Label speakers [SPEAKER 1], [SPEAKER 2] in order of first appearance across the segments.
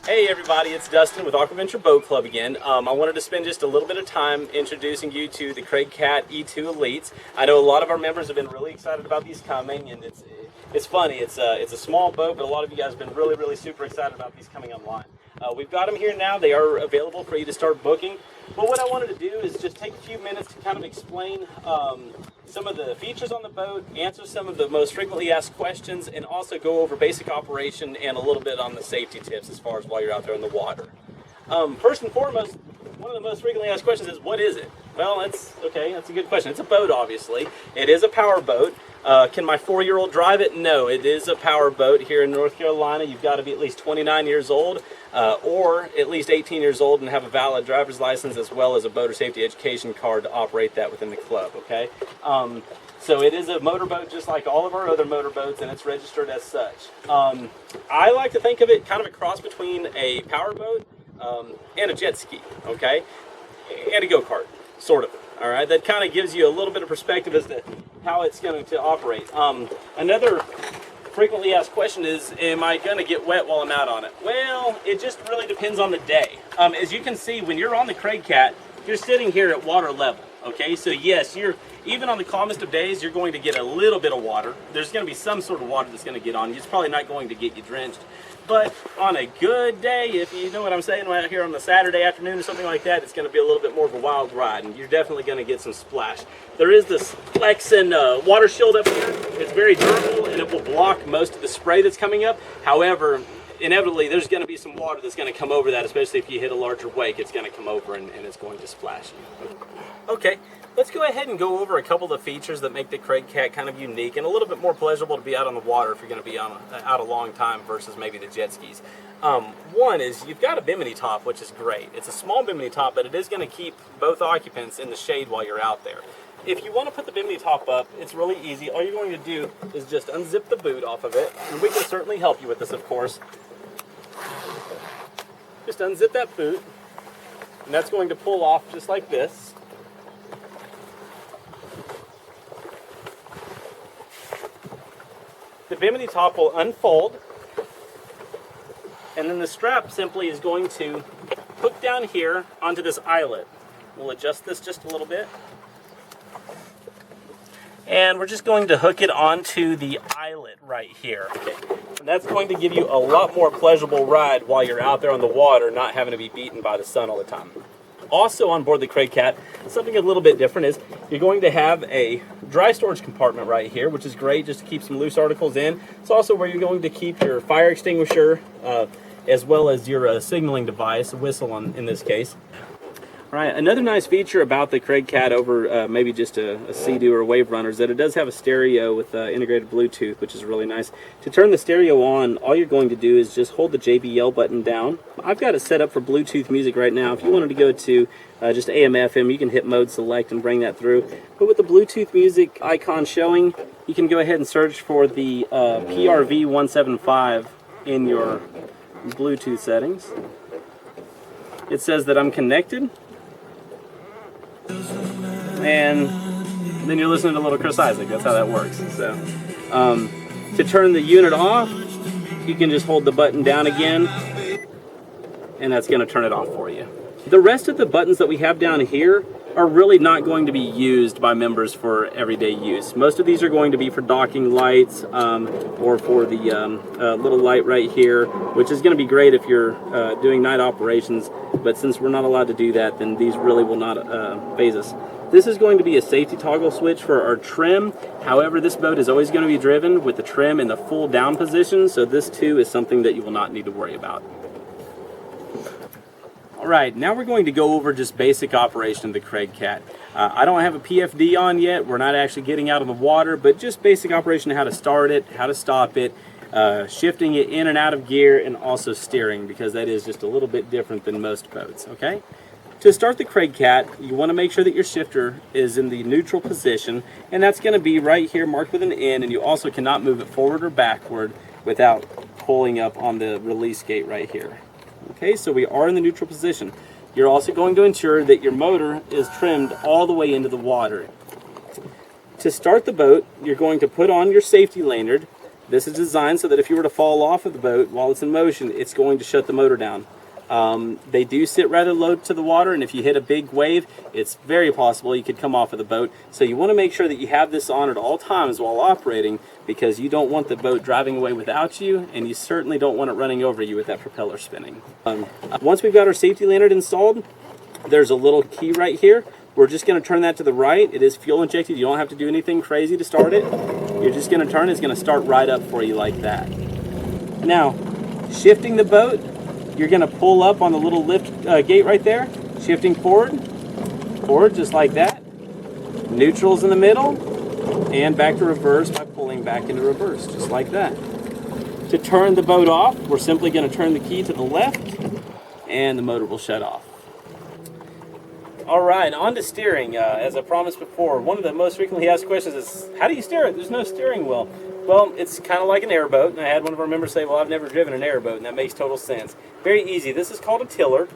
[SPEAKER 1] Hey everybody, it's Dustin with Aquaventure Boat Club again. I wanted to spend just a little bit of time introducing you to the CraigCat E2 Elites. I know a lot of our members have been really excited about these coming, and it's funny. It's a small boat, but a lot of you guys have been really super excited about these coming online. We've got them here now. They are available for you to start booking. But what I wanted to do is just take a few minutes to kind of explain some of the features on the boat, answer some of the most frequently asked questions, and also go over basic operation and a little bit on the safety tips as far as while you're out there in the water. First and foremost, one of the most frequently asked questions is, what is it? Well, that's a good question. It's a boat, obviously. It is a power boat. Can my 4-year-old drive it? No, it is a power boat. Here in North Carolina, you've got to be at least 29 years old or at least 18 years old and have a valid driver's license as well as a boater safety education card to operate that within the club, okay? So it is a motorboat just like all of our other motorboats, and it's registered as such. I like to think of it kind of a cross between a powerboat and a jet ski, okay? And a go-kart, sort of. All right, that kind of gives you a little bit of perspective as to how it's going to operate. Another frequently asked question is, am I going to get wet while I'm out on it? Well, it just really depends on the day. As you can see, when you're on the CraigCat, you're sitting here at water level, okay? So yes, even on the calmest of days, you're going to get a little bit of water. There's going to be some sort of water that's going to get on you. It's probably not going to get you drenched. But on a good day, if you know what I'm saying, right here on the Saturday afternoon or something like that, it's going to be a little bit more of a wild ride, and you're definitely going to get some splash. There is this Lexan water shield up here. It's very durable, and it will block most of the spray that's coming up. However, inevitably, there's going to be some water that's going to come over that, especially if you hit a larger wake. It's going to come over, and it's going to splash you. Okay. Let's go ahead and go over a couple of the features that make the CraigCat kind of unique and a little bit more pleasurable to be out on the water if you're going to be out a long time versus maybe the jet skis. One is you've got a Bimini top, which is great. It's a small Bimini top, but it is going to keep both occupants in the shade while you're out there. If you want to put the Bimini top up, it's really easy. All you're going to do is just unzip the boot off of it, and we can certainly help you with this, of course. Just unzip that boot, and that's going to pull off just like this. The Bimini top will unfold, and then the strap simply is going to hook down here onto this eyelet. We'll adjust this just a little bit. And we're just going to hook it onto the eyelet right here. Okay. And that's going to give you a lot more pleasurable ride while you're out there on the water, not having to be beaten by the sun all the time. Also on board the CraigCat, something a little bit different is you're going to have a dry storage compartment right here, which is great just to keep some loose articles in. It's also where you're going to keep your fire extinguisher as well as your signaling device, a whistle in this case. All right, another nice feature about the CraigCat over maybe just a Sea-Doo or a Wave Runner is that it does have a stereo with integrated Bluetooth, which is really nice. To turn the stereo on, all you're going to do is just hold the JBL button down. I've got it set up for Bluetooth music right now. If you wanted to go to just AM, FM, you can hit mode select and bring that through. But with the Bluetooth music icon showing, you can go ahead and search for the PRV175 in your Bluetooth settings. It says that I'm connected. And then you're listening to little Chris Isaac. That's how that works. So, to turn the unit off, you can just hold the button down again, and that's going to turn it off for you. The rest of the buttons that we have down here are really not going to be used by members for everyday use. Most of these are going to be for docking lights or for the little light right here, which is going to be great if you're doing night operations, but since we're not allowed to do that, then these really will not phase us. This is going to be a safety toggle switch for our trim. However, this boat is always going to be driven with the trim in the full down position, so this too is something that you will not need to worry about. Alright, now we're going to go over just basic operation of the CraigCat. I don't have a PFD on yet, we're not actually getting out of the water, but just basic operation of how to start it, how to stop it, shifting it in and out of gear, and also steering, because that is just a little bit different than most boats, okay? To start the CraigCat, you want to make sure that your shifter is in the neutral position, and that's going to be right here marked with an N, and you also cannot move it forward or backward without pulling up on the release gate right here. Okay, so we are in the neutral position. You're also going to ensure that your motor is trimmed all the way into the water. To start the boat, you're going to put on your safety lanyard. This is designed so that if you were to fall off of the boat while it's in motion, it's going to shut the motor down. They do sit rather low to the water, and if you hit a big wave, it's very possible you could come off of the boat. So you want to make sure that you have this on at all times while operating, because you don't want the boat driving away without you, and you certainly don't want it running over you with that propeller spinning. Once we've got our safety lantern installed, there's a little key right here. We're just going to turn that to the right. It is fuel injected. You don't have to do anything crazy to start it. You're just going to turn it. It's going to start right up for you like that. Now, shifting the boat, you're going to pull up on the little lift gate right there. Shifting forward, just like that. Neutral's in the middle, and back to reverse by pulling back into reverse, just like that. To turn the boat off, we're simply going to turn the key to the left, and the motor will shut off. All right, on to steering. As I promised before, one of the most frequently asked questions is, how do you steer it? There's no steering wheel. Well, it's kind of like an airboat, and I had one of our members say, well, I've never driven an airboat, and that makes total sense. Very easy. This is called a tiller.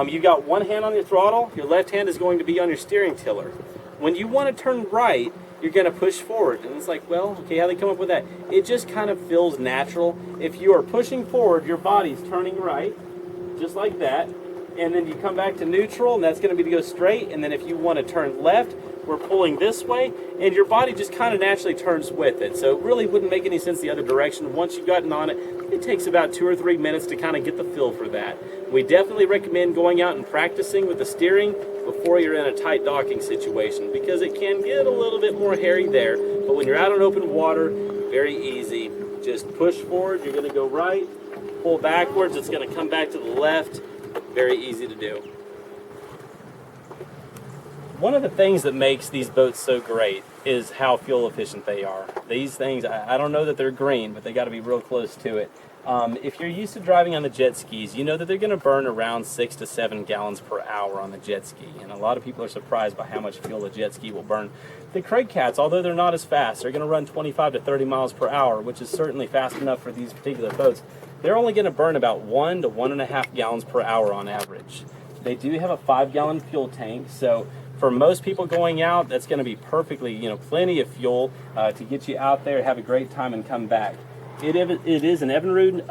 [SPEAKER 1] You've got one hand on your throttle. Your left hand is going to be on your steering tiller. When you want to turn right, you're going to push forward. And it's like, well, okay, how do they come up with that? It just kind of feels natural. If you are pushing forward, your body's turning right, just like that. And then you come back to neutral, and that's going to be to go straight. And then if you want to turn left, we're pulling this way, and your body just kind of naturally turns with it. So it really wouldn't make any sense the other direction. Once you've gotten on it, it takes about 2 or 3 minutes to kind of get the feel for that. We definitely recommend going out and practicing with the steering before you're in a tight docking situation, because it can get a little bit more hairy there. But when you're out on open water, very easy. Just push forward, you're going to go right, pull backwards, it's going to come back to the left. Very easy to do. One of the things that makes these boats so great is how fuel efficient they are. These things, I don't know that they're green, but they got to be real close to it. If you're used to driving on the jet skis, you know that they're going to burn around 6 to 7 gallons per hour on the jet ski. And a lot of people are surprised by how much fuel a jet ski will burn. The CraigCats, although they're not as fast, they're going to run 25 to 30 miles per hour, which is certainly fast enough for these particular boats. They're only going to burn about 1 to 1.5 gallons per hour on average. They do have a 5-gallon fuel tank, so for most people going out, that's going to be perfectly, plenty of fuel to get you out there, have a great time, and come back. It is an Evinrude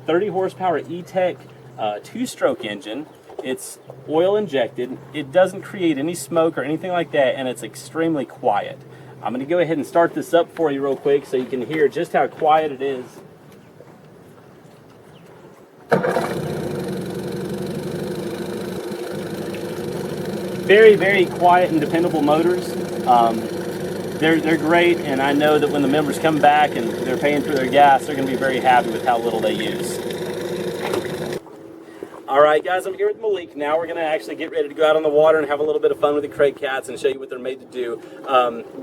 [SPEAKER 1] 30 horsepower E-Tech 2-stroke engine. It's oil injected. It doesn't create any smoke or anything like that, and it's extremely quiet. I'm going to go ahead and start this up for you real quick so you can hear just how quiet it is. Very, very quiet and dependable motors. They're great, and I know that when the members come back and they're paying for their gas, they're going to be very happy with how little they use. All right, guys, I'm here with Malik. Now we're going to actually get ready to go out on the water and have a little bit of fun with the CraigCats and show you what they're made to do.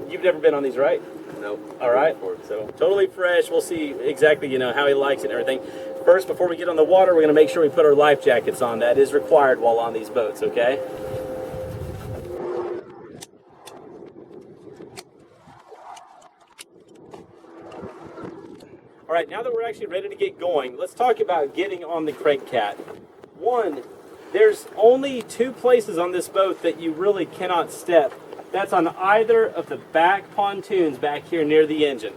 [SPEAKER 1] You've never been on these, right?
[SPEAKER 2] No.
[SPEAKER 1] All right, so totally fresh. We'll see exactly, how he likes it and everything. First, before we get on the water, we're going to make sure we put our life jackets on. That is required while on these boats, okay? All right, now that we're actually ready to get going, let's talk about getting on the CraigCat. One, there's only 2 places on this boat that you really cannot step. That's on either of the back pontoons back here near the engine.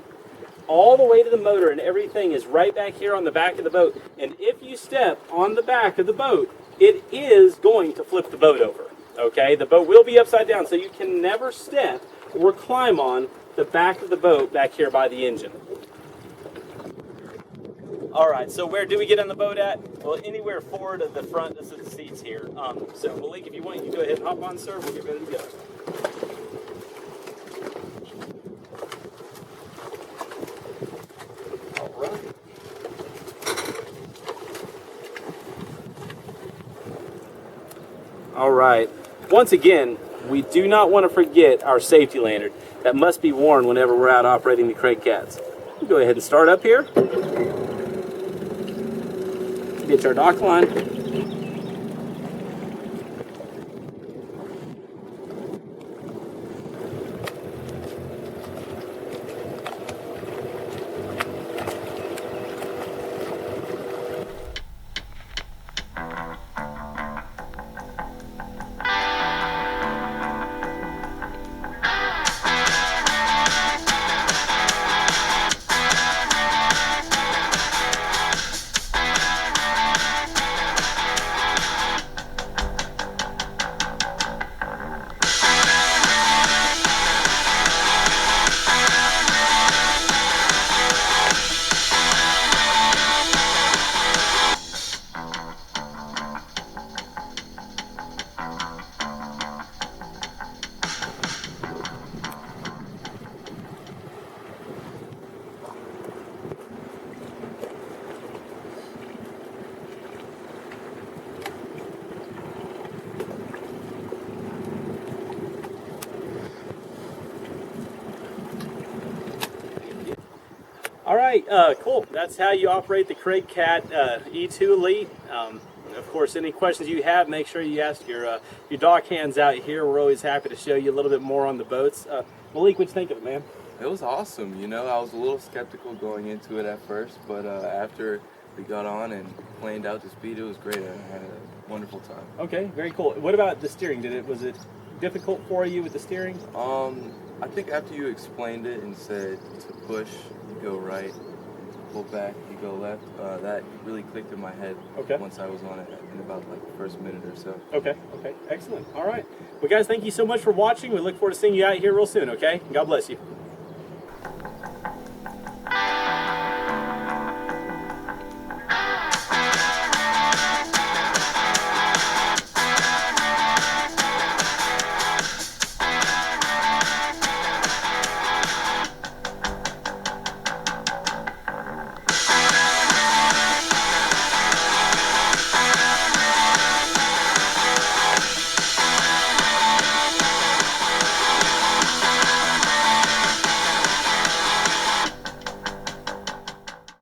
[SPEAKER 1] All the way to the motor and everything is right back here on the back of the boat. And if you step on the back of the boat, it is going to flip the boat over, okay? The boat will be upside down, so you can never step or climb on the back of the boat back here by the engine. All right, so where do we get on the boat at? Well, anywhere forward of the front of the seats here. So Malik, if you want, you can go ahead and hop on, sir. We'll get ready to go. All right. All right. Once again, we do not want to forget our safety lantern. That must be worn whenever we're out operating the CraigCats. We'll go ahead and start up here. Get our dock line. All right, cool. That's how you operate the CraigCat E2 Elite. Of course, any questions you have, make sure you ask your dock hands out here. We're always happy to show you a little bit more on the boats. Malik, what'd you think of it, man?
[SPEAKER 2] It was awesome. You know, I was a little skeptical going into it at first, but after we got on and planed out to speed, it was great. I had a wonderful time.
[SPEAKER 1] Okay, very cool. What about the steering? Was it difficult for you with the steering?
[SPEAKER 2] I think after you explained it and said to push, you go right, to pull back, you go left, that really clicked in my head once I was on it in about like the first minute or so.
[SPEAKER 1] Okay, excellent. All right. Well, guys, thank you so much for watching. We look forward to seeing you out here real soon, okay? God bless you.